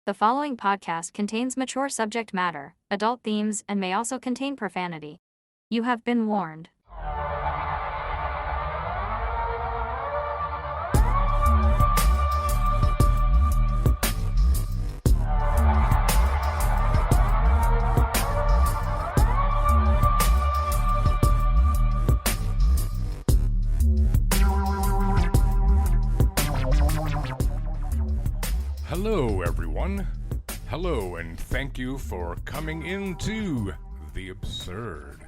The following podcast contains mature subject matter, adult themes, and may also contain profanity. You have been warned. Hello, everyone. Hello, and thank you for coming into The Absurd.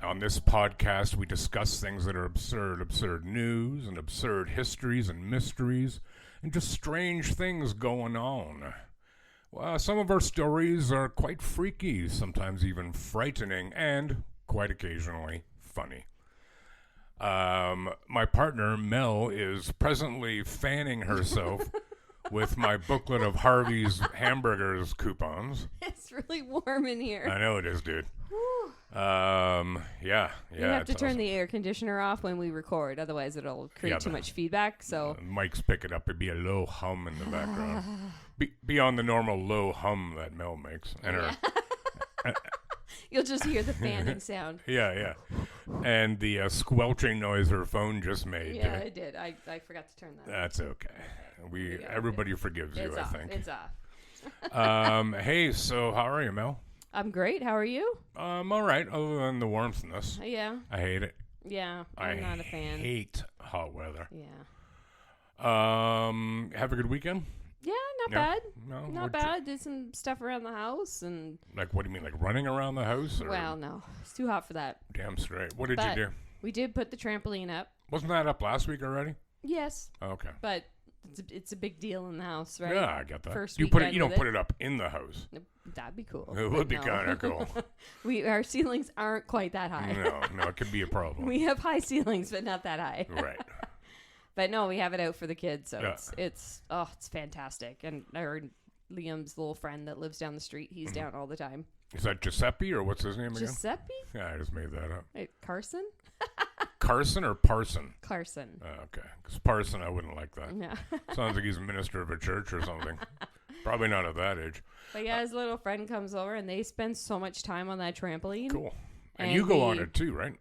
On this podcast, we discuss things that are absurd news, and absurd histories and mysteries, and just strange things going on. Well, some of our stories are quite freaky, sometimes even frightening, and quite occasionally funny. My partner, Mel, is presently fanning herself with my booklet of Harvey's hamburgers coupons. It's really warm in here. I know it is, dude. Yeah. You have to turn the air conditioner off when we record, otherwise it'll create too much feedback. So Mike's picking up. It'd be a low hum in the background, beyond the normal low hum that Mel makes. And her, you'll just hear the fanning sound. Yeah. And the squelching noise her phone just made. Yeah, I did. I forgot to turn that. That's okay. Everybody forgives you, I think. It's off. Hey, so how are you, Mel? I'm great. How are you? I'm all right, other than the warmthness. Yeah. I hate it. Yeah, I'm not a fan. I hate hot weather. Yeah. Have a good weekend? Yeah, not bad. No, not bad. Did some stuff around the house and. Like, what do you mean, like running around the house? Or? Well, no, it's too hot for that. Damn straight. What did you do? We did put the trampoline up. Wasn't that up last week already? Yes. Okay. But it's a big deal in the house, right? Yeah, I get that. First you don't put it up in the house. That'd be cool. It would be kind of cool. Our ceilings aren't quite that high. No, it could be a problem. We have high ceilings, but not that high. Right. But no, we have it out for the kids, so it's fantastic. And I heard Liam's little friend that lives down the street. He's down all the time. Is that Giuseppe or what's his name again? Giuseppe? Yeah, I just made that up. Wait, Carson? Carson or Parson? Carson. Okay, because Parson, I wouldn't like that. Yeah. Sounds like he's a minister of a church or something. Probably not at that age. But yeah, his little friend comes over, and they spend so much time on that trampoline. Cool. And you go on it too, right?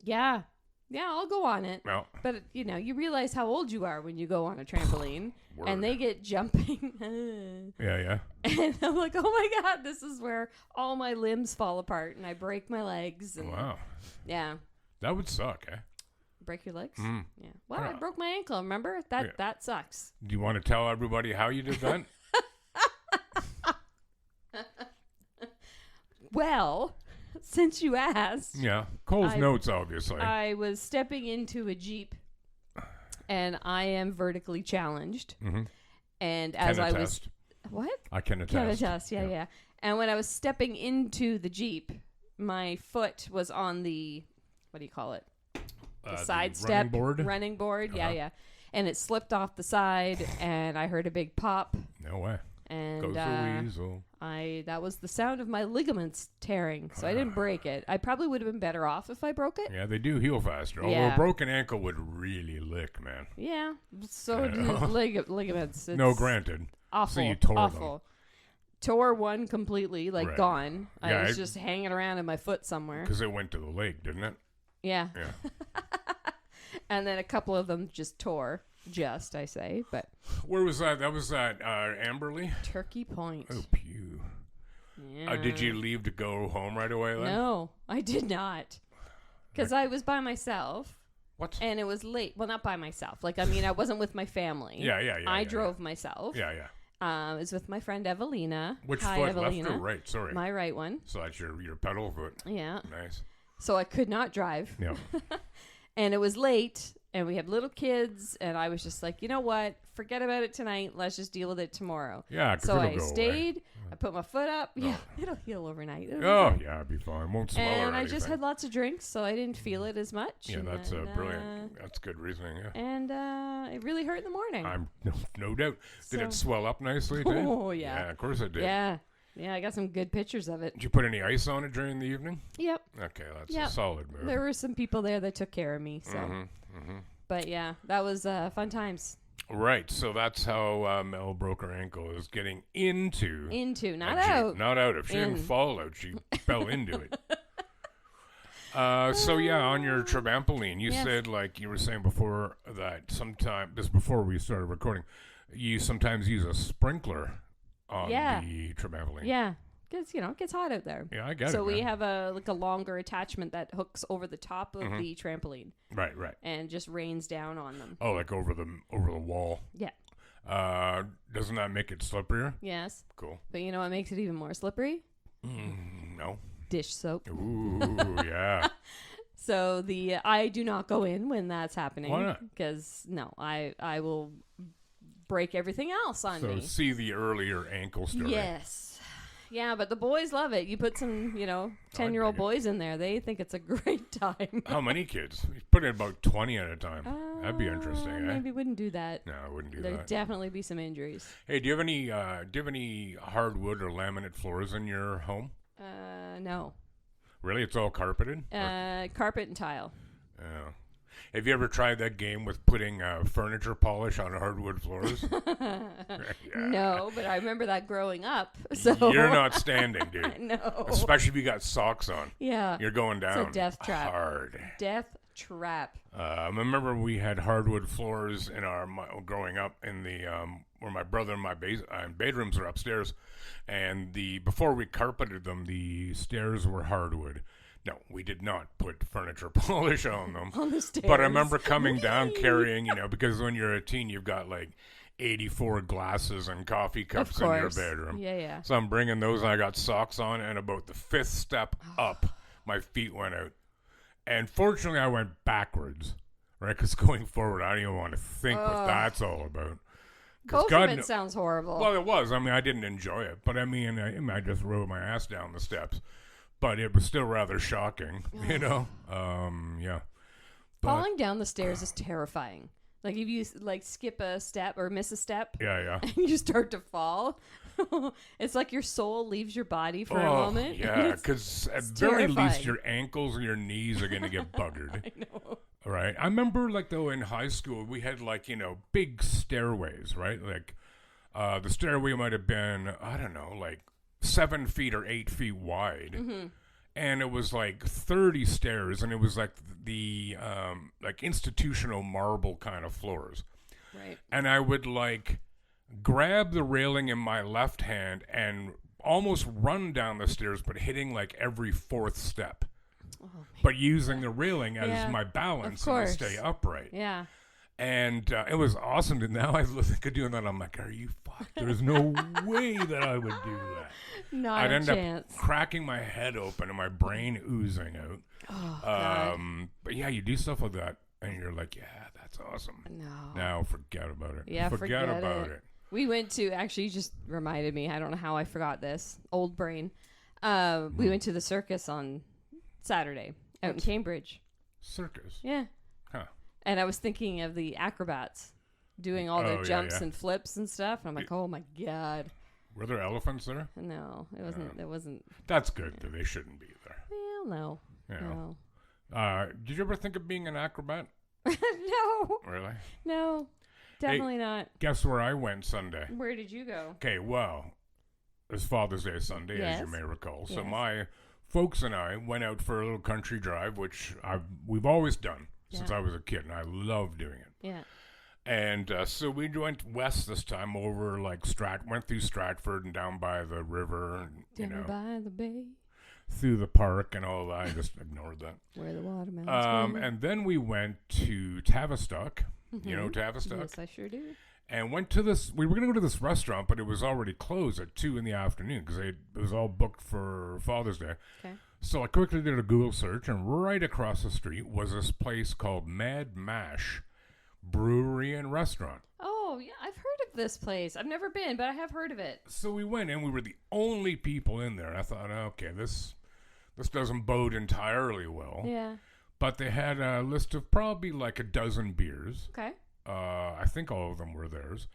Yeah. Yeah, I'll go on it. No. But, you realize how old you are when you go on a trampoline. And they get jumping. Yeah. And I'm like, oh, my God, this is where all my limbs fall apart. And I break my legs. And wow. Yeah. That would suck, eh? Break your legs? Mm. Yeah. Well, I broke my ankle, remember? That sucks. Do you want to tell everybody how you did that? Well, since you asked. Yeah. Cole's notes, obviously. I was stepping into a Jeep, and I am vertically challenged. Mm-hmm. And as I was... What? I can attest. Yeah. And when I was stepping into the Jeep, my foot was on the... What do you call it? The side step. Running board. Uh-huh. Yeah. And it slipped off the side, and I heard a big pop. No way. And goes the weasel. That was the sound of my ligaments tearing, so I didn't break it. I probably would have been better off if I broke it. Yeah, they do heal faster. Although a broken ankle would really lick, man. Yeah, so do ligaments. It's no, granted. Awful. So you tore awful. them. Tore one completely, gone. Yeah, I was just hanging around in my foot somewhere. Because it went to the leg, didn't it? Yeah. Yeah. And then a couple of them just tore. I say, but where was that? That was at Amberley? Turkey Point. Oh, pew. Yeah. Did you leave to go home right away then? No, I did not. Because I was by myself. What? And it was late. Well, not by myself. I wasn't with my family. Yeah. I drove myself. Yeah. I was with my friend Evelina. Which Hi, foot, Evelina. left or right? Sorry. My right one. So that's your pedal foot. Yeah. Nice. So I could not drive. Yeah. And it was late. And we had little kids, and I was just like, you know what? Forget about it tonight. Let's just deal with it tomorrow. Yeah, so I go stayed. Away. I put my foot up. Yeah, it'll heal overnight. Yeah, it'd be fine. Won't swell or anything. And I just had lots of drinks, so I didn't feel it as much. Yeah, that's brilliant. That's good reasoning, yeah. And it really hurt in the morning. I'm no doubt. Did it swell up nicely, too? Oh, yeah. Yeah, of course it did. Yeah, I got some good pictures of it. Did you put any ice on it during the evening? Yep. Okay, that's a solid move. There were some people there that took care of me, so. Mm-hmm. But yeah, that was fun times. Right, so that's how Mel broke her ankle, is getting into not a out. Jeep. Not out. If she didn't fall out, she fell into it. So yeah, on your trampoline, you said, like you were saying before, that sometime this before we started recording, you sometimes use a sprinkler on the trampoline. Yeah, because it gets hot out there. Yeah, I get it. So we have a longer attachment that hooks over the top of the trampoline. Right. And just rains down on them. Oh, like over the wall. Yeah. Doesn't that make it slipperier? Yes. Cool. But you know what makes it even more slippery? No. Dish soap. Ooh, yeah. So I do not go in when that's happening. Why not? Because I will break everything else on me. So see the earlier ankle story. Yes. Yeah, but the boys love it. You put some, 10-year-old boys in there. They think it's a great time. How many kids? You put in about 20 at a time. That'd be interesting, eh? Maybe wouldn't do that. No, I wouldn't do There'd that. definitely be some injuries. Hey, do you have any hardwood or laminate floors in your home? No. Really? It's all carpeted? Carpet and tile. Yeah. Have you ever tried that game with putting furniture polish on hardwood floors? No, but I remember that growing up. So You're not standing, dude. I know. Especially if you got socks on. Yeah. You're going down. It's a death trap. Hard. Death trap. I remember we had hardwood floors in growing up in the where my brother and my bedrooms were upstairs, and before we carpeted them, the stairs were hardwood. No, we did not put furniture polish on them. On the stairs. But I remember coming down carrying, because when you're a teen, you've got like 84 glasses and coffee cups in your bedroom. Yeah. So I'm bringing those, and I got socks on, and about the 5th step up, my feet went out. And fortunately, I went backwards, right? Because going forward, I don't even want to think what that's all about. Both of it sounds horrible. Well, it was. I mean, I didn't enjoy it. But I mean, I just rode my ass down the steps. But it was still rather shocking, Yeah. Falling down the stairs is terrifying. Like if you skip a step or miss a step, yeah, and you start to fall, it's like your soul leaves your body for a moment. Yeah, because at very least your ankles and your knees are going to get buggered. I know. Right. I remember in high school we had big stairways, right? Like the stairway might have been 7 feet or 8 feet wide. Mm-hmm. And it was 30 stairs, and it was the institutional marble kind of floors. Right. And I would grab the railing in my left hand and almost run down the stairs, but hitting every 4th step. Oh, but using the railing as my balance and to stay upright. Yeah. And it was awesome. Now I look at doing that. I'm like, are you fucked? There's no way that I would do that. I'd end up cracking my head open and my brain oozing out. Oh, God. But yeah, you do stuff like that, and you're like, yeah, that's awesome. No. Now forget about it. Yeah, forget about it. We went to, actually, you just reminded me. I don't know how I forgot this. Old brain. We went to the circus on Saturday out in Cambridge. Circus? Yeah. Huh. And I was thinking of the acrobats doing all their jumps and flips and stuff. And I'm like, oh my God. Were there elephants there? No, it wasn't. It wasn't. That's good. Yeah. They shouldn't be there. Well, no. No. Did you ever think of being an acrobat? No. Really? No. Definitely not. Guess where I went Sunday? Where did you go? Okay, well, it was Father's Day Sunday, as you may recall. So my folks and I went out for a little country drive, which we've always done since I was a kid, and I love doing it. Yeah. And so we went west this time over went through Stratford and down by the river, and, by the bay, through the park and all that. I just ignored that. Where the watermelons and then we went to Tavistock. Mm-hmm. You know Tavistock? Yes, I sure do. And went to we were going to go to this restaurant, but it was already closed at 2 in the afternoon because it was all booked for Father's Day. Okay. So I quickly did a Google search, and right across the street was this place called Mad Mash Brewery and Restaurant. Oh, yeah, I've heard of this place. I've never been, but I have heard of it. So we went in. We were the only people in there. And I thought, okay, this doesn't bode entirely well. Yeah. But they had a list of probably a dozen beers. Okay. I think all of them were theirs.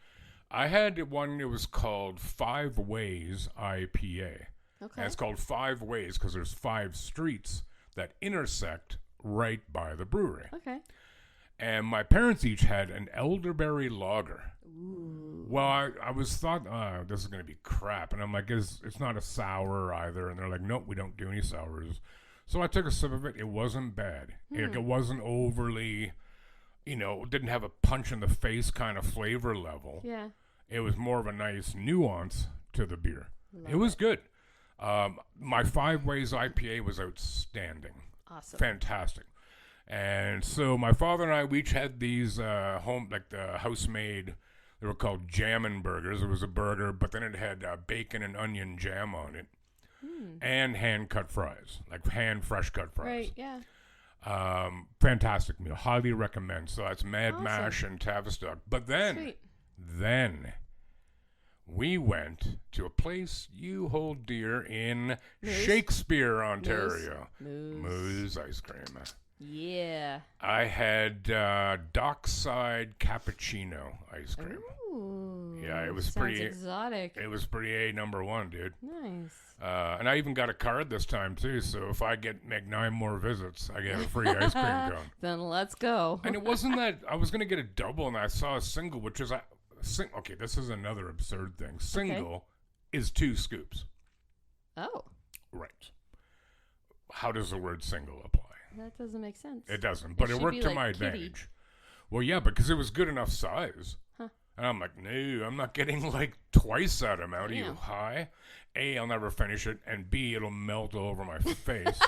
I had one, it was called 5 Ways IPA. Okay. And it's called 5 Ways because there's 5 streets that intersect right by the brewery. Okay. And my parents each had an elderberry lager. Ooh. Well, I was thought, this is going to be crap. And I'm like, it's not a sour either. And they're like, nope, we don't do any sours. So I took a sip of it. It wasn't bad. Like, it wasn't overly, didn't have a punch in the face kind of flavor level. Yeah. It was more of a nice nuance to the beer. It was good. My 5 Ways IPA was outstanding. Awesome. Fantastic. And so my father and I, we each had these the house-made, they were called jammin' burgers. It was a burger, but then it had bacon and onion jam on it. And hand-cut fries, like fresh-cut fries. Right, yeah. Fantastic meal. Highly recommend. So that's Mad Mash and Tavistock. But then we went to a place you hold dear in Shakespeare, Ontario. Moose ice cream. Yeah. I had Dockside Cappuccino ice cream. Ooh. Yeah, it was sounds pretty exotic. It was pretty A1, dude. Nice. And I even got a card this time too, so if I make 9 more visits, I get a free ice cream cone. Then let's go. And it wasn't that I was gonna get a double, and I saw a single, which is okay. This is another absurd thing. Single is 2 scoops. Oh. Right. How does the word single apply? That doesn't make sense. It doesn't, but it worked to my advantage. Well, yeah, because it was good enough size. Huh. And I'm like, no, I'm not getting like twice that amount. Are you high? A, I'll never finish it, and B, it'll melt all over my face.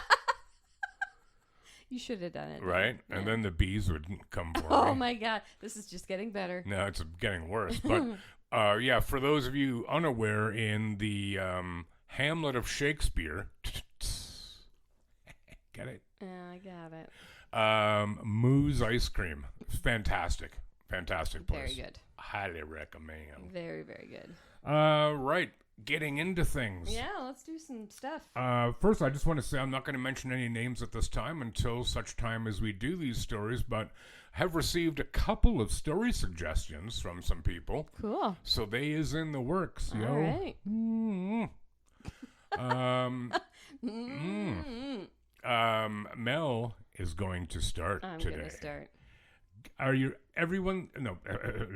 You should have done it. Right? And then the bees would come for me. Oh my God. This is just getting better. No, it's getting worse. But yeah, for those of you unaware, in the Hamlet of Shakespeare, get it? Yeah, I got it. Moo's ice cream. Fantastic. Fantastic place. Very good. Highly recommend. Very, very good. Right. Getting into things. Yeah, let's do some stuff. First, I just want to say I'm not going to mention any names at this time until such time as we do these stories, but have received a couple of story suggestions from some people. Cool. So they is in the works, yo. All right. Mel is going to start I'm today. going to start. Are you, everyone, no,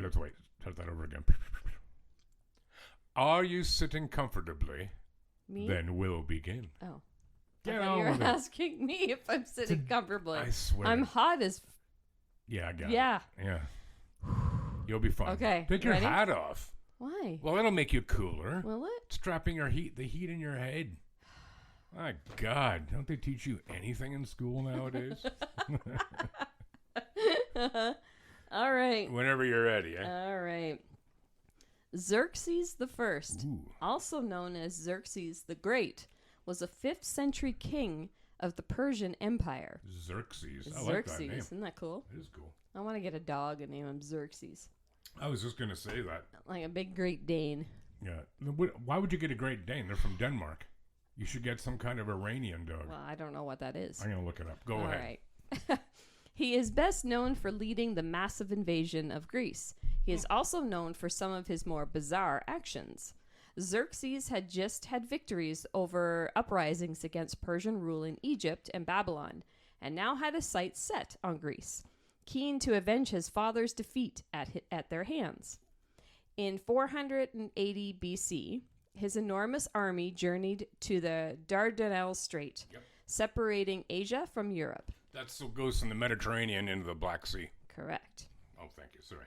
let's wait. Start that over again. Are you sitting comfortably? Me? Then we'll begin. Oh. Get I thought on you were with it. asking me if I'm sitting comfortably. I swear. I'm hot as... Yeah, I got Yeah. it. Yeah. You'll be fine. Okay. Take your Ready? hat off. Why? Well, that'll make you cooler. Will it? Strapping the heat in your head. My God, don't they teach you anything in school nowadays? All right. Whenever you're ready, eh? All right. Xerxes the First, Ooh. also known as Xerxes the Great, was a 5th century king of the Persian Empire. Xerxes. I Xerxes. like that name. Isn't that cool? It is cool. I want to get a dog and name him Xerxes. I was just going to say that. Like a big Great Dane. Yeah. Why would you get a Great Dane? They're from Denmark. You should get some kind of Iranian dog. Well, I don't know what that is. I'm going to look it up. Go All ahead. right. He is best known for leading the massive invasion of Greece. He is also known for some of his more bizarre actions. Xerxes had just had victories over uprisings against Persian rule in Egypt and Babylon, and now had his sights set on Greece, keen to avenge his father's defeat at their hands. In 480 BC, his enormous army journeyed to the Dardanelles Strait, separating Asia from Europe. That still goes from the Mediterranean into the Black Sea. Correct. Oh, thank you. Sorry.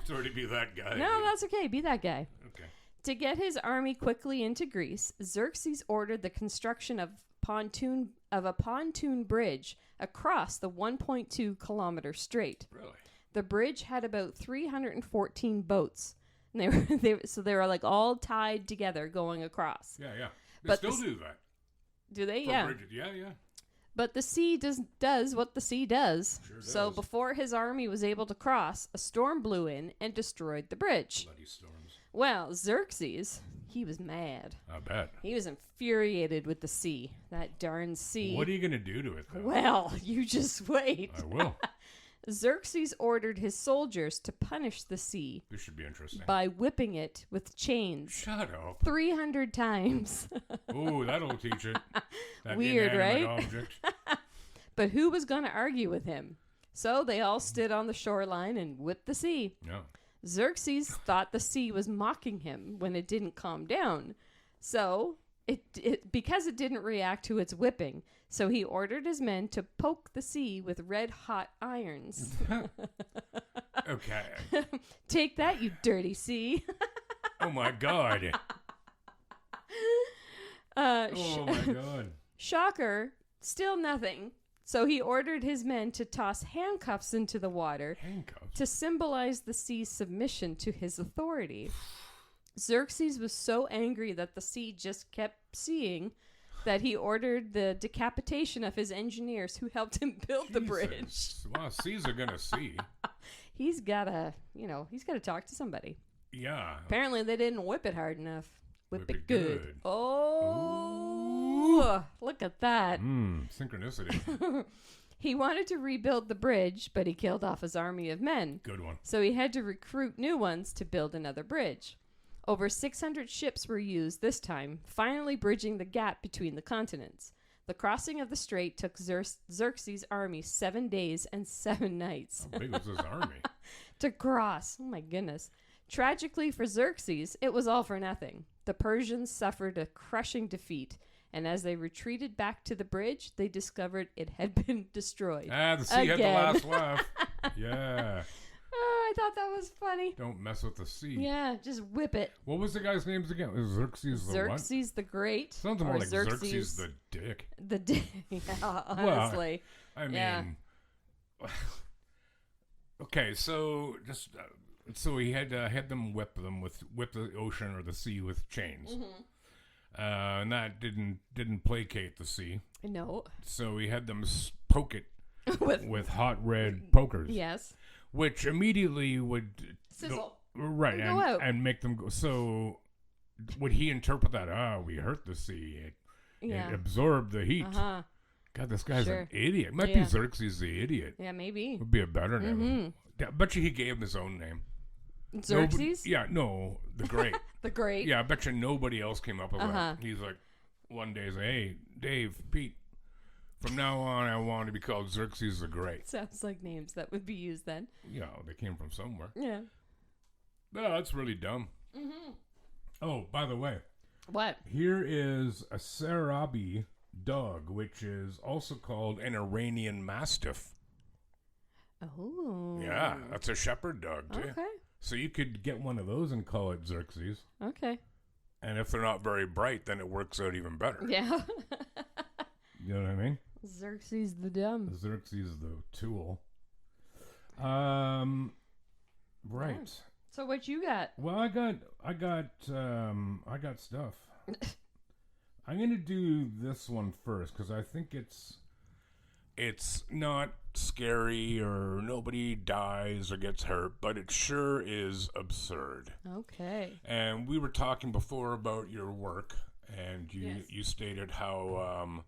Sorry to be that guy. No, that's okay. Be that guy. Okay. To get his army quickly into Greece, Xerxes ordered the construction of a pontoon bridge across the 1.2 kilometer strait. Really? The bridge had about 314 boats. And they were like all tied together going across. Yeah, yeah. They But still do that. Do they? For Yeah. bridges. Yeah, yeah. But the sea does what the sea does. Sure So does. before his army was able to cross, a storm blew in and destroyed the bridge. Bloody storms. Well, Xerxes, he was mad. I bet. He was infuriated with the sea. That darn sea. What are you going to do to it, though? Well, you just wait. I will. Xerxes ordered his soldiers to punish the sea This should be interesting. by whipping it with chains Shut up. 300 times. Ooh, that'll teach it. That Weird, inanimate right? Object. But who was going to argue with him? So they all stood on the shoreline and whipped the sea. No. Xerxes thought the sea was mocking him when it didn't calm down. So, because it didn't react to its whipping, so he ordered his men to poke the sea with red-hot irons. Okay. Take that, you dirty sea. Oh, my God. Oh, my God. Shocker, still nothing. So he ordered his men to toss handcuffs into the water to symbolize the sea's submission to his authority. Xerxes was so angry that the sea just kept seeing that he ordered the decapitation of his engineers who helped him build the bridge. Well, seas are going to see. He's got to talk to somebody. Yeah. Apparently they didn't whip it hard enough. Whip it good. good. Oh, look at that. Synchronicity. He wanted to rebuild the bridge, but he killed off his army of men. Good one. So he had to recruit new ones to build another bridge. Over 600 ships were used this time, finally bridging the gap between the continents. The crossing of the strait took Xerxes' army 7 days and 7 nights. How big was his army? To cross. Oh, my goodness. Tragically for Xerxes, it was all for nothing. The Persians suffered a crushing defeat, and as they retreated back to the bridge, they discovered it had been destroyed. The sea had the last laugh. Yeah. Oh, I thought that was funny. Don't mess with the sea. Yeah, just whip it. What was the guy's names again? It was Xerxes the what? Xerxes the Great. Sounds more like Xerxes the Dick. The Dick, yeah, honestly. Well, I mean... Yeah. Okay, so just... So he had them whip the ocean or the sea with chains, and that didn't placate the sea. No. So he had them poke it with hot red pokers. Yes. Which immediately would sizzle. Right, and make them go. So would he interpret that? We hurt the sea. It absorbed the heat. God, this guy's an idiot. Might be Xerxes the idiot. Yeah, maybe. Would be a better name. I bet you he gave him his own name. Xerxes? The Great. The Great? Yeah, I bet you nobody else came up with that. He's like, one day, hey, Dave, Pete, from now on, I want to be called Xerxes the Great. Sounds like names that would be used then. Yeah, they came from somewhere. Yeah. No, that's really dumb. Oh, by the way. What? Here is a Sarabi dog, which is also called an Iranian Mastiff. Oh. Yeah, that's a shepherd dog, too. Okay. So you could get one of those and call it Xerxes. Okay. And if they're not very bright, then it works out even better. Yeah. You know what I mean? Xerxes the dumb. Xerxes the tool. Right. Yeah. So what you got? Well, I got stuff. I'm gonna do this one first because I think it's not scary or nobody dies or gets hurt, but it sure is absurd. Okay. And we were talking before about your work, and you stated how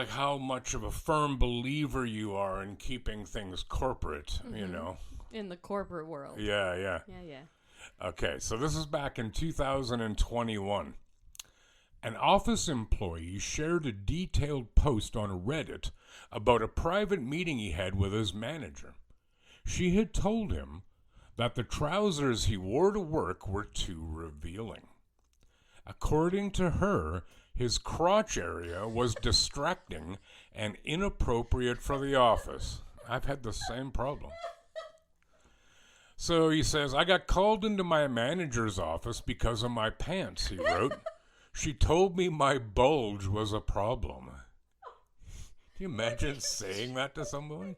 how much of a firm believer you are in keeping things corporate, you know. In the corporate world. Yeah. Yeah. Okay, so this is back in 2021. An office employee shared a detailed post on Reddit about a private meeting he had with his manager. She had told him that the trousers he wore to work were too revealing. According to her, his crotch area was distracting and inappropriate for the office. I've had the same problem. So he says, I got called into my manager's office because of my pants, he wrote. She told me my bulge was a problem. Can you imagine saying that to somebody?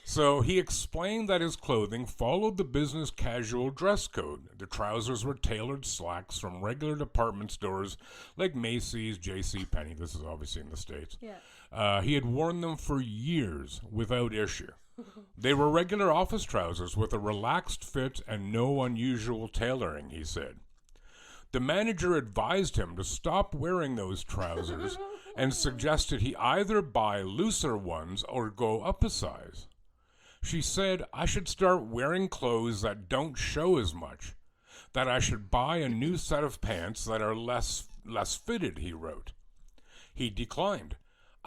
So he explained that his clothing followed the business casual dress code. The trousers were tailored slacks from regular department stores like Macy's, JCPenney. This is obviously in the States. Yeah. He had worn them for years without issue. They were regular office trousers with a relaxed fit and no unusual tailoring, he said. The manager advised him to stop wearing those trousers and suggested he either buy looser ones or go up a size. She said I should start wearing clothes that don't show as much, that I should buy a new set of pants that are less fitted, he wrote. He declined.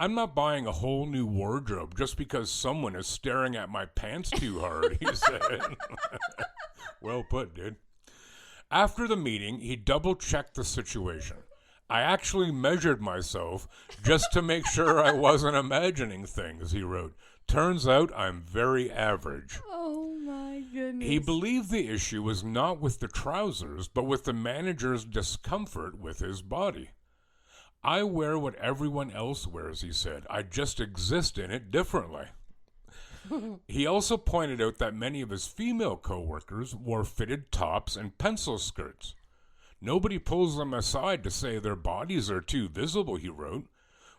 I'm not buying a whole new wardrobe just because someone is staring at my pants too hard, he said. Well put, dude. After the meeting, he double-checked the situation. I actually measured myself just to make sure I wasn't imagining things, he wrote. Turns out I'm very average. Oh my goodness. He believed the issue was not with the trousers, but with the manager's discomfort with his body. I wear what everyone else wears, he said. I just exist in it differently. He also pointed out that many of his female co-workers wore fitted tops and pencil skirts. Nobody pulls them aside to say their bodies are too visible, he wrote.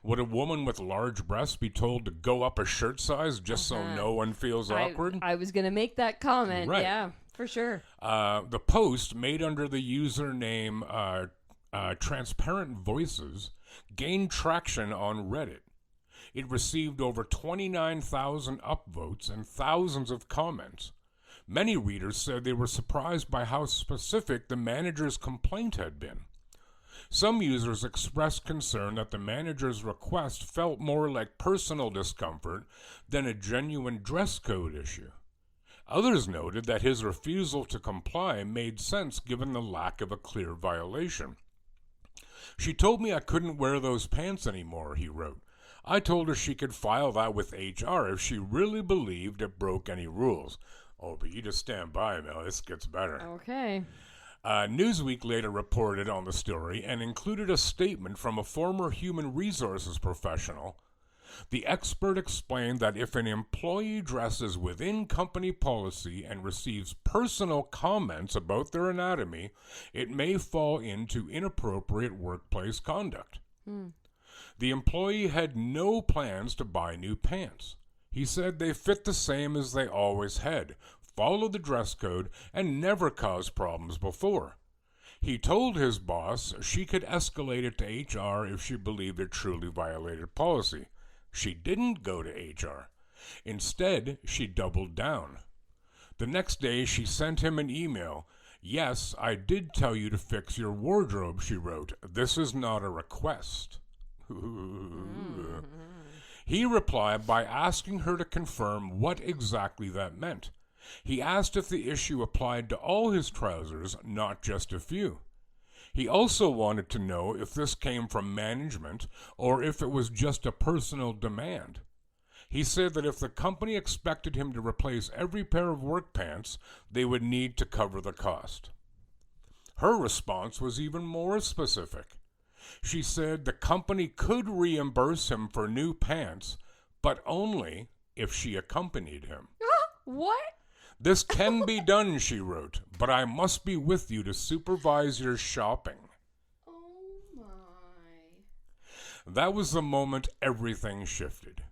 Would a woman with large breasts be told to go up a shirt size just so no one feels awkward? I was going to make that comment. Right. Yeah, for sure. The post, made under the username Transparent Voices, gained traction on Reddit. It received over 29,000 upvotes and thousands of comments. Many readers said they were surprised by how specific the manager's complaint had been. Some users expressed concern that the manager's request felt more like personal discomfort than a genuine dress code issue. Others noted that his refusal to comply made sense given the lack of a clear violation. She told me I couldn't wear those pants anymore, he wrote. I told her she could file that with HR if she really believed it broke any rules. Oh, but you just stand by, Mel. This gets better. Okay. Newsweek later reported on the story and included a statement from a former human resources professional. The expert explained that if an employee dresses within company policy and receives personal comments about their anatomy, it may fall into inappropriate workplace conduct. The employee had no plans to buy new pants. He said they fit the same as they always had, followed the dress code, and never caused problems before. He told his boss she could escalate it to HR if she believed it truly violated policy. She didn't go to HR. Instead, she doubled down. The next day, she sent him an email. Yes, I did tell you to fix your wardrobe, she wrote. This is not a request. He replied by asking her to confirm what exactly that meant. He asked if the issue applied to all his trousers, not just a few. He also wanted to know if this came from management or if it was just a personal demand. He said that if the company expected him to replace every pair of work pants, they would need to cover the cost. Her response was even more specific. She said the company could reimburse him for new pants, but only if she accompanied him. What? This can be done, she wrote, but I must be with you to supervise your shopping. Oh my. That was the moment everything shifted.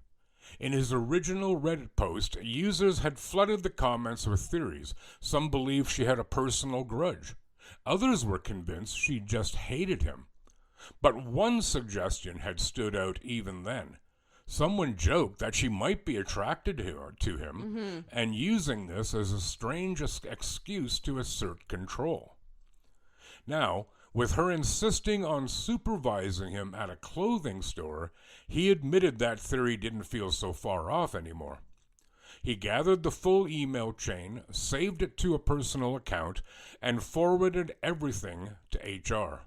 In his original Reddit post, users had flooded the comments with theories. Some believed she had a personal grudge. Others were convinced she just hated him. But one suggestion had stood out even then. Someone joked that she might be attracted to him and using this as a strange excuse to assert control. Now, with her insisting on supervising him at a clothing store, he admitted that theory didn't feel so far off anymore. He gathered the full email chain, saved it to a personal account, and forwarded everything to HR.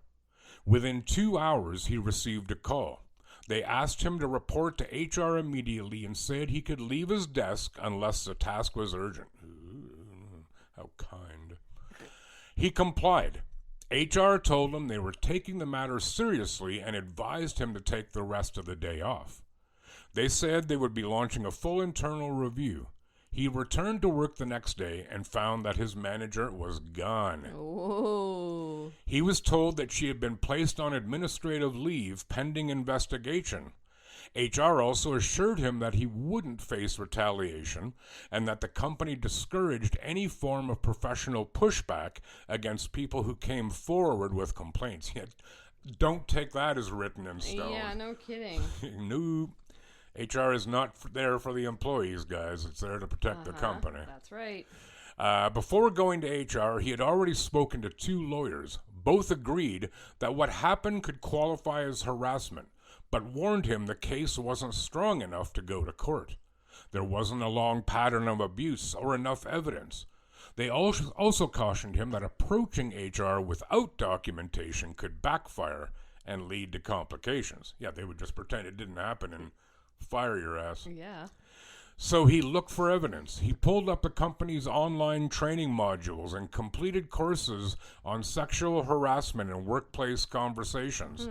Within 2 hours, he received a call. They asked him to report to HR immediately and said he could leave his desk unless the task was urgent. Ooh, how kind. He complied. HR told him they were taking the matter seriously and advised him to take the rest of the day off. They said they would be launching a full internal review. He returned to work the next day and found that his manager was gone. Oh. He was told that she had been placed on administrative leave pending investigation. HR also assured him that he wouldn't face retaliation and that the company discouraged any form of professional pushback against people who came forward with complaints. Yet, don't take that as written in stone. Yeah, no kidding. No. HR is not there for the employees, guys. It's there to protect the company. That's right. Before going to HR, he had already spoken to 2 lawyers. Both agreed that what happened could qualify as harassment, but warned him the case wasn't strong enough to go to court. There wasn't a long pattern of abuse or enough evidence. They also cautioned him that approaching HR without documentation could backfire and lead to complications. Yeah, they would just pretend it didn't happen and fire your ass. Yeah. So he looked for evidence. He pulled up the company's online training modules and completed courses on sexual harassment and workplace conversations.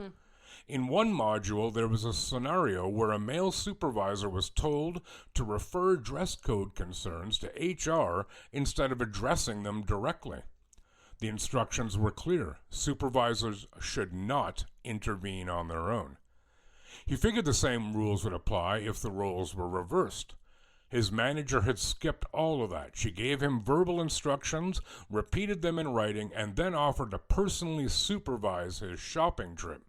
In one module, there was a scenario where a male supervisor was told to refer dress code concerns to HR instead of addressing them directly. The instructions were clear. Supervisors should not intervene on their own. He figured the same rules would apply if the roles were reversed. His manager had skipped all of that. She gave him verbal instructions, repeated them in writing, and then offered to personally supervise his shopping trip.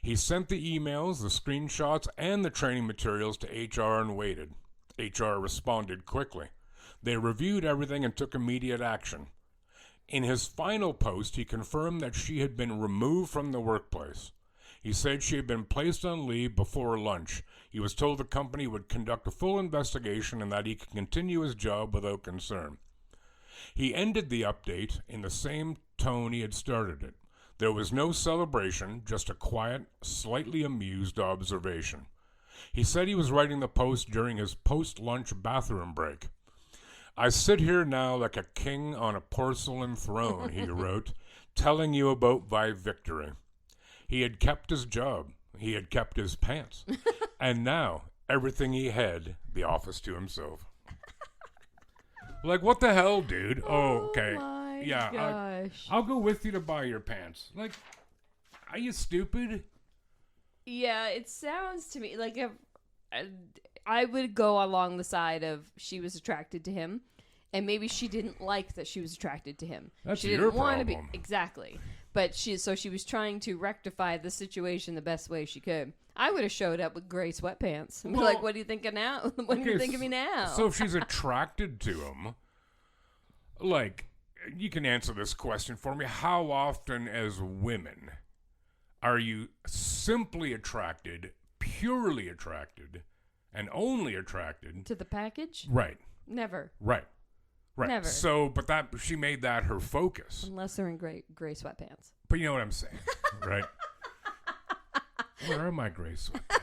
He sent the emails, the screenshots, and the training materials to HR and waited. HR responded quickly. They reviewed everything and took immediate action. In his final post, he confirmed that she had been removed from the workplace. He said she had been placed on leave before lunch. He was told the company would conduct a full investigation and that he could continue his job without concern. He ended the update in the same tone he had started it. There was no celebration, just a quiet, slightly amused observation. He said he was writing the post during his post-lunch bathroom break. I sit here now like a king on a porcelain throne, he wrote, telling you about my victory. He had kept his job. He had kept his pants. And now, everything he had, the office to himself. Like, what the hell, dude? Oh, okay. My Yeah, gosh. I'll go with you to buy your pants. Like, are you stupid? Yeah, it sounds to me like I would go along the side of she was attracted to him, and maybe she didn't like that she was attracted to him. That's she your didn't want to be problem. exactly, but she was trying to rectify the situation the best way she could. I would have showed up with gray sweatpants and be like, "What do you think of now? What do you think of me now?" So if she's attracted to him, like, you can answer this question for me. How often as women are you simply attracted, purely attracted, and only attracted to the package? Right. Never. Right. Never. So, but she made that her focus. Unless they're in gray sweatpants. But you know what I'm saying, right? Where are my gray sweatpants?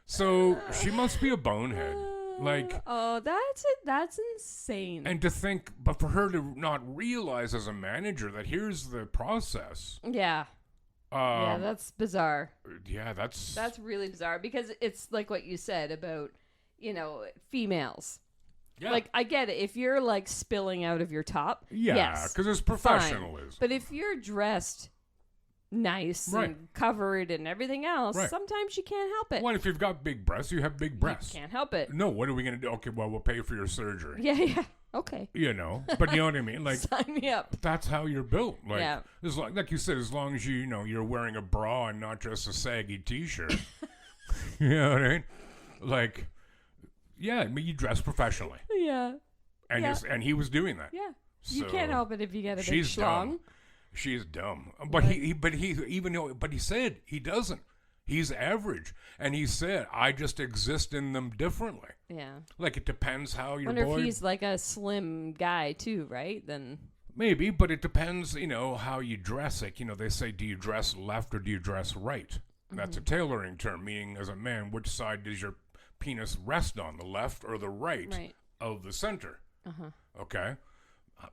So she must be a bonehead. Like, oh, that's insane. and to think, but for her to not realize as a manager that here's the process. Yeah. Yeah, that's bizarre. Yeah, that's really bizarre because it's like what you said about, females. yeah. Like, I get it. If you're like spilling out of your top, Yeah, yes, because it's fine. professionalism. But if you're dressed nice Right. and covered and everything else, Right. sometimes you can't help it. Well, if you've got big breasts, you have big breasts. You can't help it. No, what are we going to do? Okay, well, we'll pay for your surgery. Yeah. Okay. But you know what I mean? Like, Sign me up. that's how you're built. Like, Yeah. like you said, as long as you're wearing a bra and not just a saggy t-shirt. You know what I mean? Like, yeah, I mean, you dress professionally. Yeah. And Yeah. and he was doing that. Yeah. You So, can't help it if you get a big she's schlong. dumb. She's dumb. But he said he doesn't. He's average. And he said, I just exist in them differently. Yeah. Like, it depends how you're Wonder if he's like a slim guy too, right? Then Maybe, but it depends, how you dress. Like, they say, do you dress left or do you dress right? That's a tailoring term, meaning as a man, which side does your penis rest on, the left or the right. Of the center? Okay.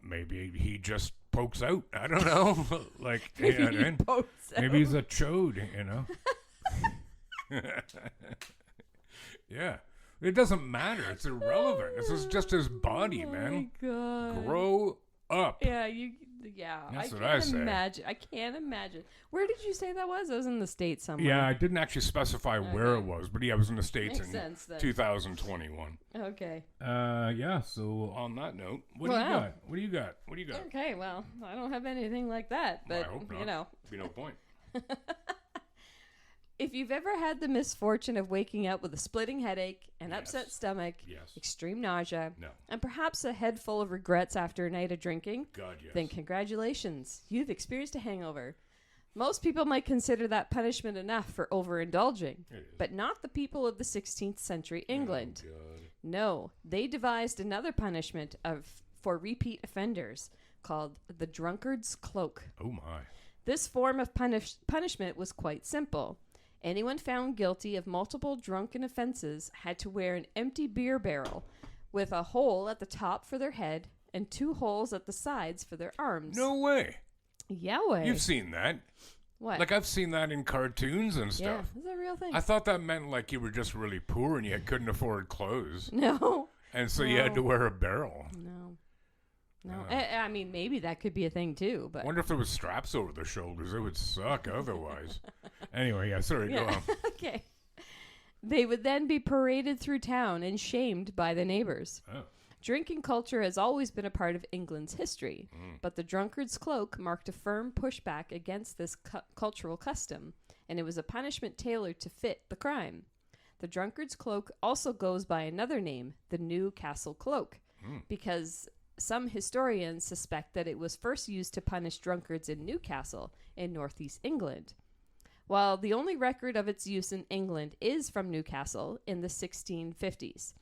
Maybe he just pokes out. I don't know. Like, maybe he's a chode, Yeah. It doesn't matter. It's irrelevant. This is just his body, man. Oh my God. Grow up. Yeah, That's what I I can't say. imagine. I can't imagine. Where did you say that was? I was in the States somewhere. Yeah, I didn't actually specify where it was, but yeah, I was in the States Makes in sense then. 2021. Okay. Yeah, so on that note, what do you Wow. got? What do you got? What do you got? Okay, well, I don't have anything like that, Well, but, I hope not. Be no point. If you've ever had the misfortune of waking up with a splitting headache, an Yes. upset stomach, Yes. extreme nausea, No. and perhaps a head full of regrets after a night of drinking, God, yes. then congratulations, you've experienced a hangover. Most people might consider that punishment enough for overindulging, It is. but not the people of the 16th century England. Oh, God. No, they devised another punishment for repeat offenders called the Drunkard's Cloak. Oh, my. This form of punishment was quite simple. Anyone found guilty of multiple drunken offenses had to wear an empty beer barrel with a hole at the top for their head and 2 holes at the sides for their arms. No way. Yeah, way. You've seen that. What? Like, I've seen that in cartoons and yeah, stuff. is that a real thing? I thought that meant, like, you were just really poor and you couldn't afford clothes. No. And so you had to wear a barrel. No. I mean, maybe that could be a thing, too, but... Wonder if there was straps over the shoulders. It would suck otherwise. Anyway, yeah, sorry, go on. Okay. They would then be paraded through town and shamed by the neighbors. Oh. Drinking culture has always been a part of England's history, but the Drunkard's Cloak marked a firm pushback against this cultural custom, and it was a punishment tailored to fit the crime. The Drunkard's Cloak also goes by another name, the Newcastle Cloak, because some historians suspect that it was first used to punish drunkards in Newcastle in northeast England. While the only record of its use in England is from Newcastle in the 1650s.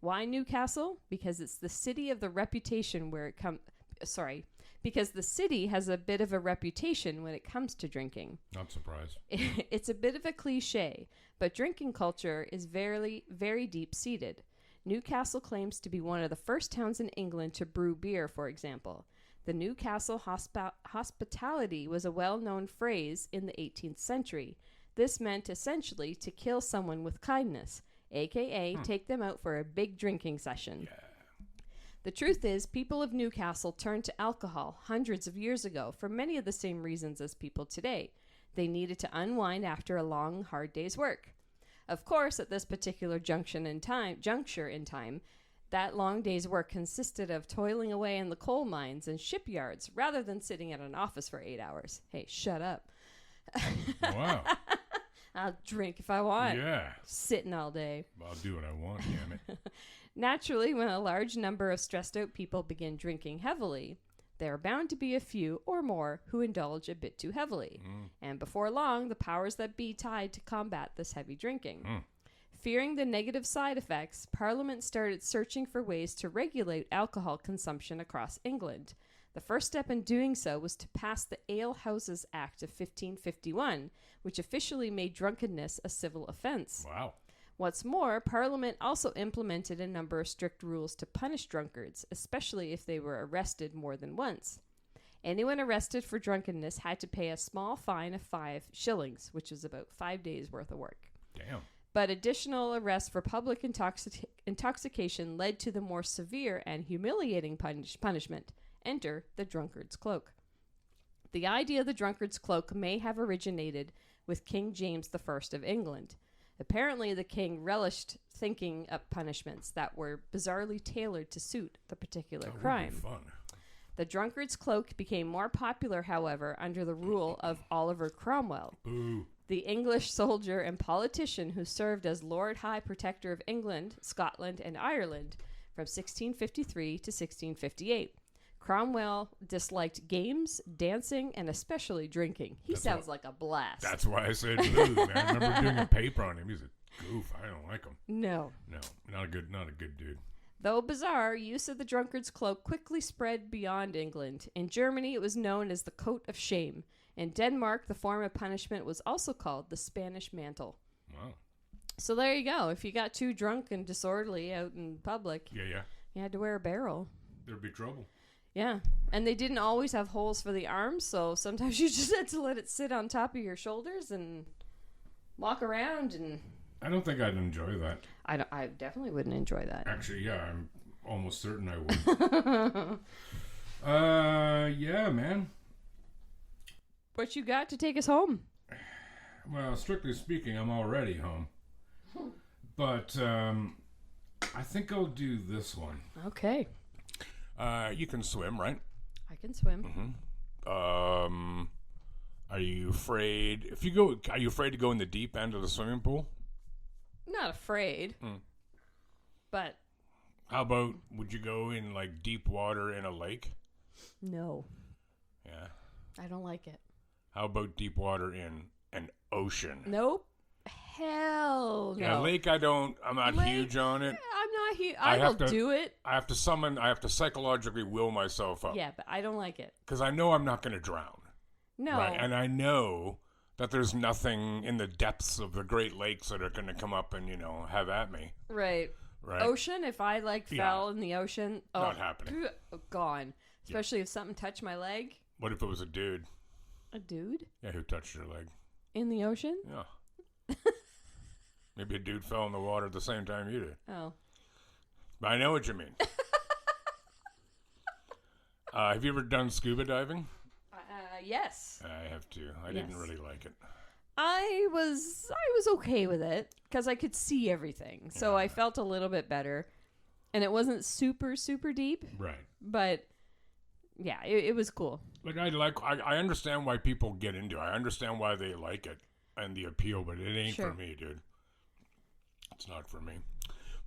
Why Newcastle? Because it's the city of the reputation where it comes... Sorry. Because the city has a bit of a reputation when it comes to drinking. Not surprised. It's a bit of a cliche, but drinking culture is very, very deep-seated. Newcastle claims to be one of the first towns in England to brew beer, for example. The Newcastle hospitality was a well-known phrase in the 18th century. This meant essentially to kill someone with kindness, a.k.a. take them out for a big drinking session. Yeah. The truth is, people of Newcastle turned to alcohol hundreds of years ago for many of the same reasons as people today. They needed to unwind after a long, hard day's work. Of course, at this particular juncture in time, that long day's work consisted of toiling away in the coal mines and shipyards rather than sitting at an office for 8 hours. Hey, shut up. Wow. I'll drink if I want. Yeah. Sitting all day. I'll do what I want, damn it. Naturally, when a large number of stressed out people begin drinking heavily, there are bound to be a few or more who indulge a bit too heavily. And before long, the powers that be tried to combat this heavy drinking. Fearing the negative side effects, Parliament started searching for ways to regulate alcohol consumption across England. The first step in doing so was to pass the Ale Houses Act of 1551, which officially made drunkenness a civil offence. Wow. What's more, Parliament also implemented a number of strict rules to punish drunkards, especially if they were arrested more than once. Anyone arrested for drunkenness had to pay a small fine of 5 shillings, which is about 5 days' worth of work. Damn. But additional arrests for public intoxication led to the more severe and humiliating punishment. Enter the Drunkard's Cloak. The idea of the Drunkard's Cloak may have originated with King James I of England. Apparently, the king relished thinking up punishments that were bizarrely tailored to suit the particular That crime. would be fun. The Drunkard's Cloak became more popular, however, under the rule of Oliver Cromwell, Boo. the English soldier and politician who served as Lord High Protector of England, Scotland, and Ireland from 1653 to 1658. Cromwell disliked games, dancing, and especially drinking. He sounds like a blast. That's why I said boo, man. I remember doing a paper on him. He's a goof. I don't like him. No. No, not a good dude. Though bizarre, use of the Drunkard's Cloak quickly spread beyond England. In Germany, it was known as the Coat of Shame. In Denmark, the form of punishment was also called the Spanish Mantle. Wow. So there you go. If you got too drunk and disorderly out in public, Yeah. you had to wear a barrel. There'd be trouble. Yeah. And they didn't always have holes for the arms, so sometimes you just had to let it sit on top of your shoulders and walk around. And I don't think I'd enjoy that. I definitely wouldn't enjoy that. Actually, yeah, I'm almost certain I would. Yeah, man. What you got to take us home? Well, strictly speaking, I'm already home. But I think I'll do this one. Okay. You can swim, right? I can swim. Are you afraid? Are you afraid to go in the deep end of the swimming pool? Not afraid. But How about, would you go in like deep water in a lake? no. Yeah. I don't like it. How about deep water in an ocean? Nope. Hell no. Yeah, lake, I'm not huge on it. I'm not huge. I will do it. I have to psychologically will myself up. Yeah, but I don't like it. Because I know I'm not going to drown. No. Right? And I know that there's nothing in the depths of the Great Lakes that are going to come up and, have at me. Right. Right. Ocean, if I fell in the ocean, not happening. Gone. Especially if something touched my leg. What if it was a dude? A dude? Yeah, who touched your leg? In the ocean? Yeah. Maybe a dude fell in the water at the same time you did. Oh. But I know what you mean. Have you ever done scuba diving? Yes. I have too. I didn't really like it. I was okay with it because I could see everything, so I felt a little bit better, and it wasn't super super deep. Right. But yeah, it was cool. Like I understand why people get into it. I understand why they like it and the appeal, but it ain't for me, dude. It's not for me.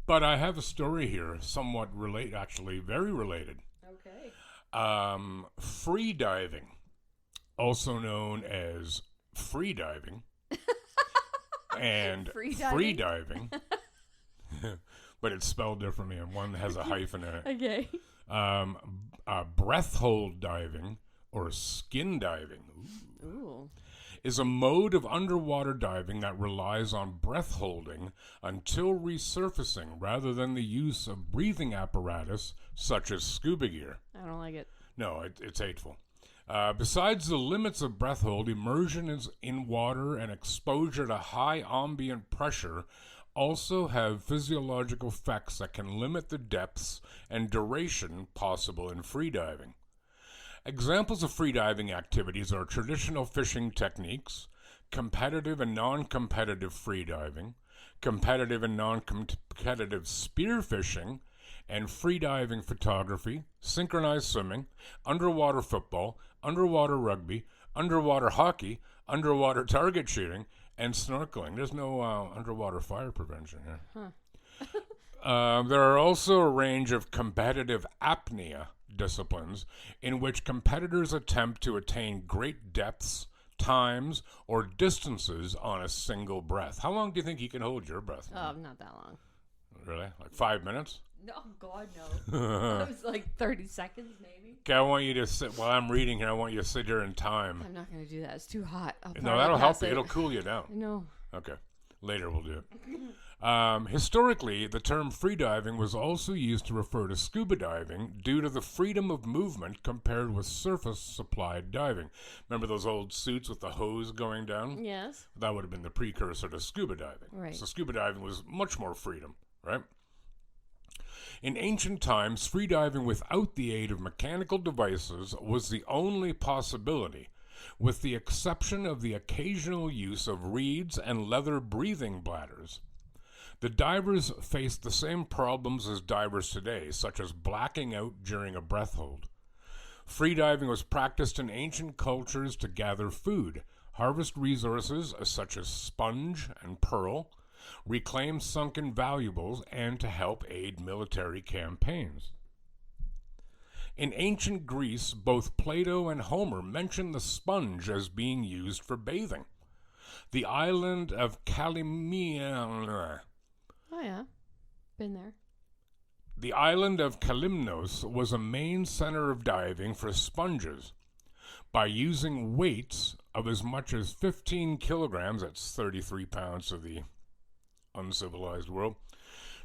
But I have a story here, somewhat actually very related. Okay. Free diving, also known as free diving, and free diving, but it's spelled differently, and one has a hyphen in it. Okay. Breath hold diving or skin diving. Ooh. Is a mode of underwater diving that relies on breath holding until resurfacing rather than the use of breathing apparatus such as scuba gear. I don't like it. No, it's hateful. Besides the limits of breath hold, immersion in water and exposure to high ambient pressure also have physiological effects that can limit the depths and duration possible in freediving. Examples of freediving activities are traditional fishing techniques, competitive and non-competitive freediving, competitive and non-competitive spearfishing, and freediving photography, synchronized swimming, underwater football, underwater rugby, underwater hockey, underwater target shooting, and snorkeling. There's no underwater fire prevention here. There are also a range of competitive apnea disciplines in which competitors attempt to attain great depths, times, or distances on a single breath. How long do you think you can hold your breath? Oh, not that long. Really? Like 5 minutes? No, God, no. It was like 30 seconds, maybe. Okay, I want you to sit, while I'm reading here, I want you to sit here in time. I'm not going to do that. It's too hot. No, that'll help you. It'll cool you down. No. Okay. Later we'll do it. Historically, the term freediving was also used to refer to scuba diving due to the freedom of movement compared with surface-supplied diving. Remember those old suits with the hose going down? Yes. That would have been the precursor to scuba diving. Right. So scuba diving was much more freedom, right? In ancient times, freediving without the aid of mechanical devices was the only possibility, with the exception of the occasional use of reeds and leather breathing bladders. The divers faced the same problems as divers today, such as blacking out during a breath hold. Freediving was practiced in ancient cultures to gather food, harvest resources such as sponge and pearl, reclaim sunken valuables, and to help aid military campaigns. In ancient Greece, both Plato and Homer mention the sponge as being used for bathing. The island of Kalymnos. Oh, yeah. Been there. The island of Kalymnos was a main center of diving for sponges. By using weights of as much as 15 kilograms, that's 33 pounds of the uncivilized world,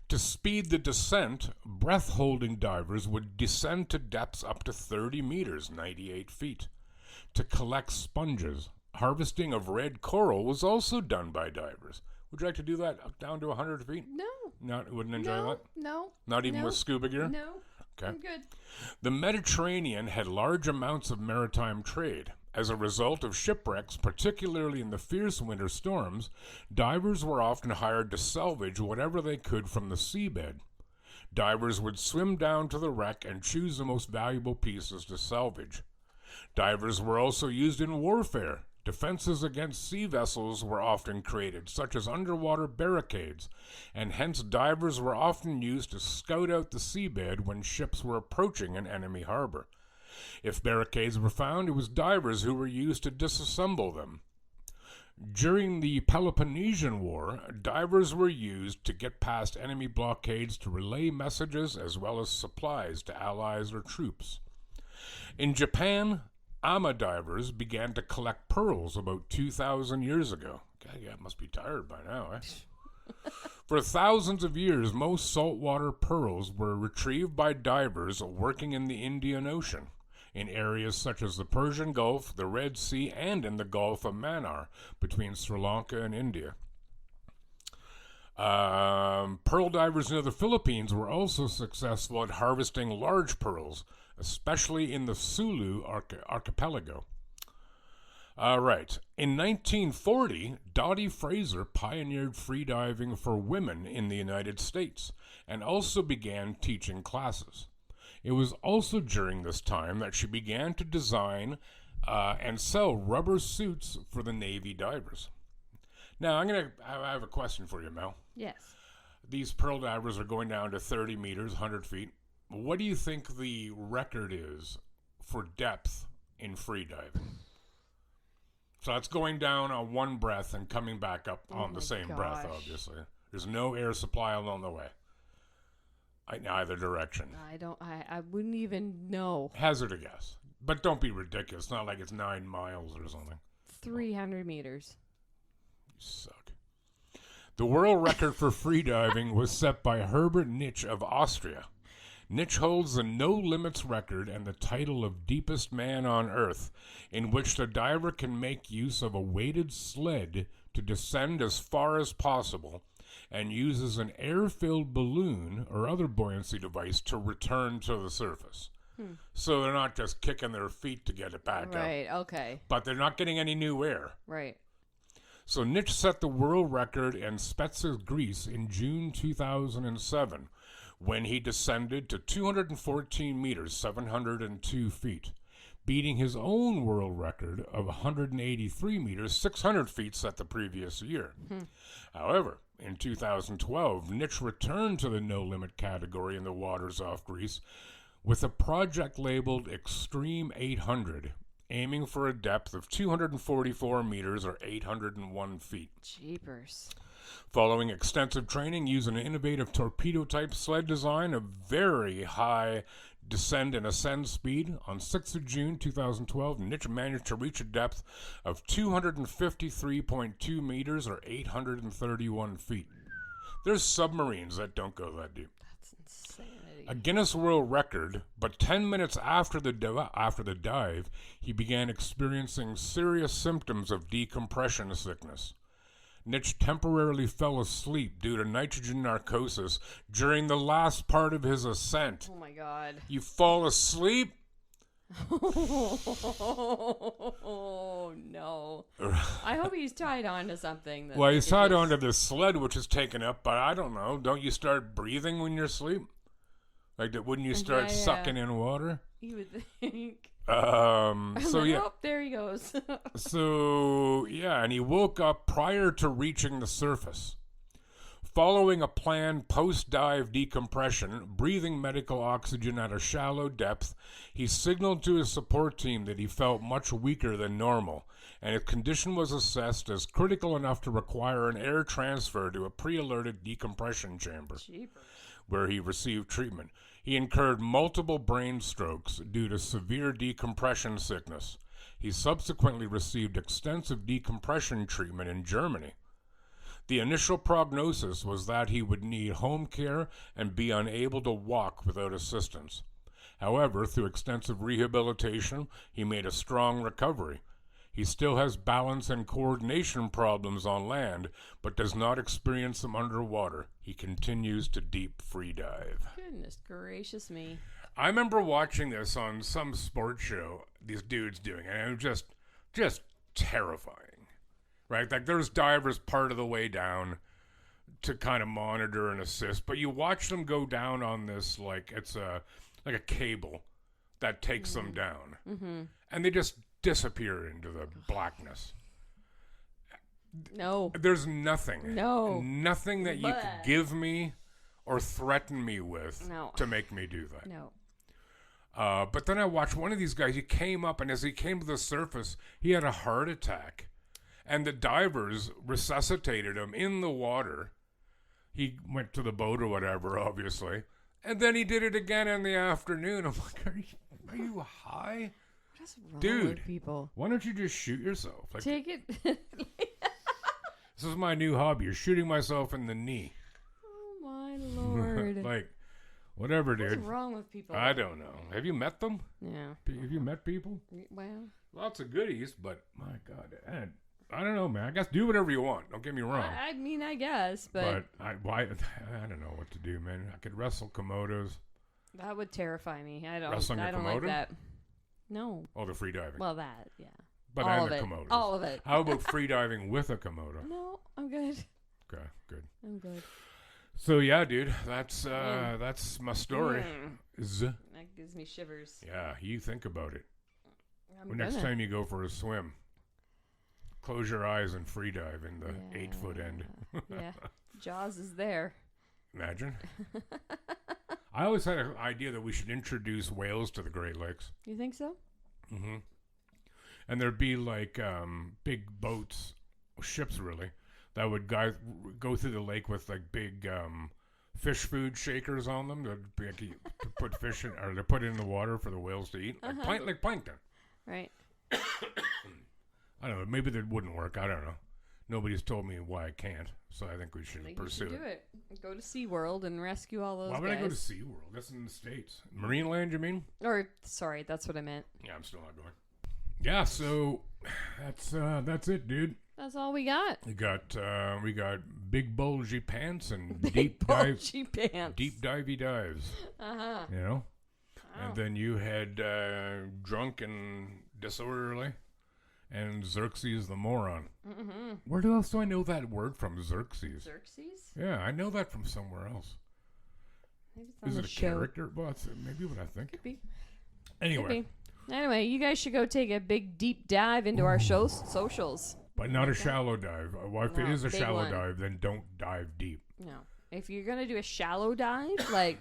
to speed the descent, breath-holding divers would descend to depths up to 30 meters, 98 feet, to collect sponges. Harvesting of red coral was also done by divers. Would you like to do that down to 100 feet? No. Wouldn't enjoy that? No. Not even with scuba gear? No. Okay. I'm good. The Mediterranean had large amounts of maritime trade. As a result of shipwrecks, particularly in the fierce winter storms, divers were often hired to salvage whatever they could from the seabed. Divers would swim down to the wreck and choose the most valuable pieces to salvage. Divers were also used in warfare. Defenses against sea vessels were often created, such as underwater barricades, and hence divers were often used to scout out the seabed when ships were approaching an enemy harbor. If barricades were found, it was divers who were used to disassemble them. During the Peloponnesian War, divers were used to get past enemy blockades to relay messages as well as supplies to allies or troops. In Japan, Ama divers began to collect pearls about 2,000 years ago. God, yeah, must be tired by now, eh? For thousands of years, most saltwater pearls were retrieved by divers working in the Indian Ocean, in areas such as the Persian Gulf, the Red Sea, and in the Gulf of Mannar, between Sri Lanka and India. Pearl divers near the Philippines were also successful at harvesting large pearls, especially in the Sulu archipelago. Right. In 1940, Dottie Fraser pioneered freediving for women in the United States and also began teaching classes. It was also during this time that she began to design and sell rubber suits for the Navy divers. Now, I have a question for you, Mel. Yes. These pearl divers are going down to 30 meters, 100 feet. What do you think the record is for depth in freediving? So that's going down on one breath and coming back up on the same breath, obviously. There's no air supply along the way. In either direction. I wouldn't even know. Hazard a guess. But don't be ridiculous. It's not like it's 9 miles or something. 300 meters. You suck. The world record for freediving was set by Herbert Nitsch of Austria. Nitsch holds the no limits record and the title of deepest man on Earth, in which the diver can make use of a weighted sled to descend as far as possible and uses an air-filled balloon or other buoyancy device to return to the surface. So they're not just kicking their feet to get it back up. Right, okay. But they're not getting any new air. Right. So Nitsch set the world record in Spetses, Greece in June 2007, when he descended to 214 meters, 702 feet, beating his own world record of 183 meters, 600 feet set the previous year. However, in 2012, Nitsch returned to the no-limit category in the waters off Greece with a project labeled Extreme 800, aiming for a depth of 244 meters or 801 feet. Jeepers. Following extensive training using an innovative torpedo-type sled design of very high descend and ascend speed, on 6th of June 2012, Nitsch managed to reach a depth of 253.2 meters or 831 feet. There's submarines that don't go that deep. That's insanity. A Guinness World Record, but 10 minutes after the dive, he began experiencing serious symptoms of decompression sickness. Nitsch temporarily fell asleep due to nitrogen narcosis during the last part of his ascent. Oh my God. You fall asleep? Oh no. I hope he's tied on to something. Well, he's tied onto this sled, which is taken up, but I don't know. Don't you start breathing when you're asleep? Like, wouldn't you start sucking in water? You would think. So yeah. Oh, there he goes. So yeah, and he woke up prior to reaching the surface. Following a planned post-dive decompression, breathing medical oxygen at a shallow depth, he signaled to his support team that he felt much weaker than normal, and his condition was assessed as critical enough to require an air transfer to a pre-alerted decompression chamber, where he received treatment. He incurred multiple brain strokes due to severe decompression sickness. He subsequently received extensive decompression treatment in Germany. The initial prognosis was that he would need home care and be unable to walk without assistance. However, through extensive rehabilitation, he made a strong recovery. He still has balance and coordination problems on land, but does not experience them underwater. He continues to deep free dive. Goodness gracious me. I remember watching this on some sports show, these dudes doing it, and it was just terrifying, right? Like, there's divers part of the way down to kind of monitor and assist, but you watch them go down on this, like, it's a cable that takes them down. And they just disappear into the blackness. No. There's nothing. No. Nothing that you could give me or threaten me with No. to make me do that. No. But then I watched one of these guys. He came up, and as he came to the surface, he had a heart attack. And the divers resuscitated him in the water. He went to the boat or whatever, obviously. And then he did it again in the afternoon. I'm like, are you high? What is wrong Dude, with people? Why don't you just shoot yourself? Like, Take it. this is my new hobby. You're shooting myself in the knee. Oh, my Lord. Like, whatever, dude. What's wrong with people? I don't know. Have you met them? Yeah. Have you met people? Well, Lots of goodies, but my God. I don't know, man. I guess do whatever you want. Don't get me wrong. I mean, I guess, but I don't know what to do, man. I could wrestle Komodos. that would terrify me. I don't Wrestling a like Komodo? that. No. Oh, the free diving. Well, that, yeah. But all and of the it. Komodos. All of it. How about free diving with a Komodo? No, I'm good. Okay, good. I'm good. So yeah, dude, that's my story. That gives me shivers. Yeah, you think about it. I'm Next gonna. time you go for a swim, close your eyes and free dive in the 8-foot end. Yeah. Jaws is there. Imagine. I always had an idea that we should introduce whales to the Great Lakes. You think so? Mm-hmm. And there'd be like big boats, ships really, that would go through the lake with like big fish food shakers on them. That'd be like, to put fish in, or to put in the water for the whales to eat, like plankton. Right. I don't know. Maybe that wouldn't work. I don't know. Nobody's told me why I can't, so I think we should I think pursue you should do it. Go to SeaWorld and rescue all those Why would guys. I go to SeaWorld? That's in the States. Marineland, you mean? Or, sorry, that's what I meant. Yeah, I'm still not going. Yeah, so that's it, dude. That's all we got. We got big bulgy pants and Big deep bulgy pants. divey dives. Uh-huh. You know? Wow. And then you had drunk and disorderly and Xerxes the moron. Mm-hmm. Where else do I know that word from? Xerxes. Xerxes? Yeah, I know that from somewhere else. Maybe it's on Is the it a show. character? Well, that's maybe what I think. Could be. Anyway, Could be. Anyway, you guys should go take a big deep dive into our socials. but not a shallow dive. Well, if it No, is a big shallow one. dive, then don't dive deep. No. If you're going to do a shallow dive, like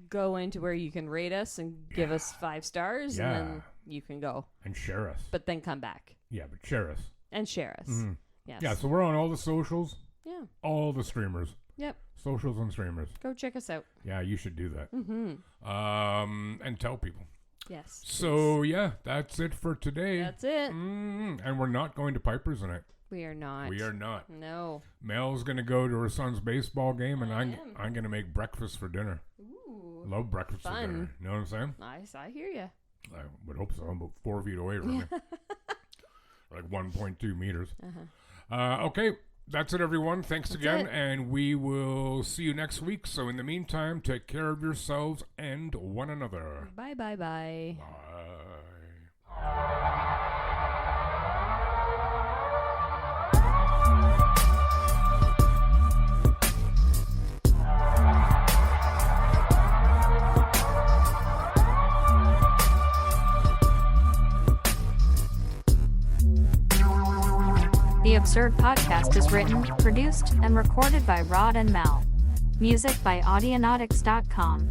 go into where you can rate us and give us 5 stars, and then you can go. And share us. But then come back Yeah, but share us. and share us. Mhm. Yes. Yeah, so we're on all the socials, Yeah. all the streamers. Yep. Socials and streamers. Go check us out. Yeah, you should do that. Mm-hmm. And tell people. Yes. So, yeah, that's it for today. That's it. And we're not going to Piper's tonight. We are not. We are not. No. Mel's going to go to her son's baseball game, and I'm going to make breakfast for dinner. Ooh. Love breakfast for Fun. dinner. You know what I'm saying? Nice. I hear you. I would hope so. I'm about 4 feet away from me. Like 1.2 meters. Okay, that's it, everyone. Thanks again, and we will see you next week. So in the meantime, take care of yourselves and one another. Bye, bye, bye. Bye. The Absurd Podcast is written, produced, and recorded by Rod and Mel. Music by Audionautics.com.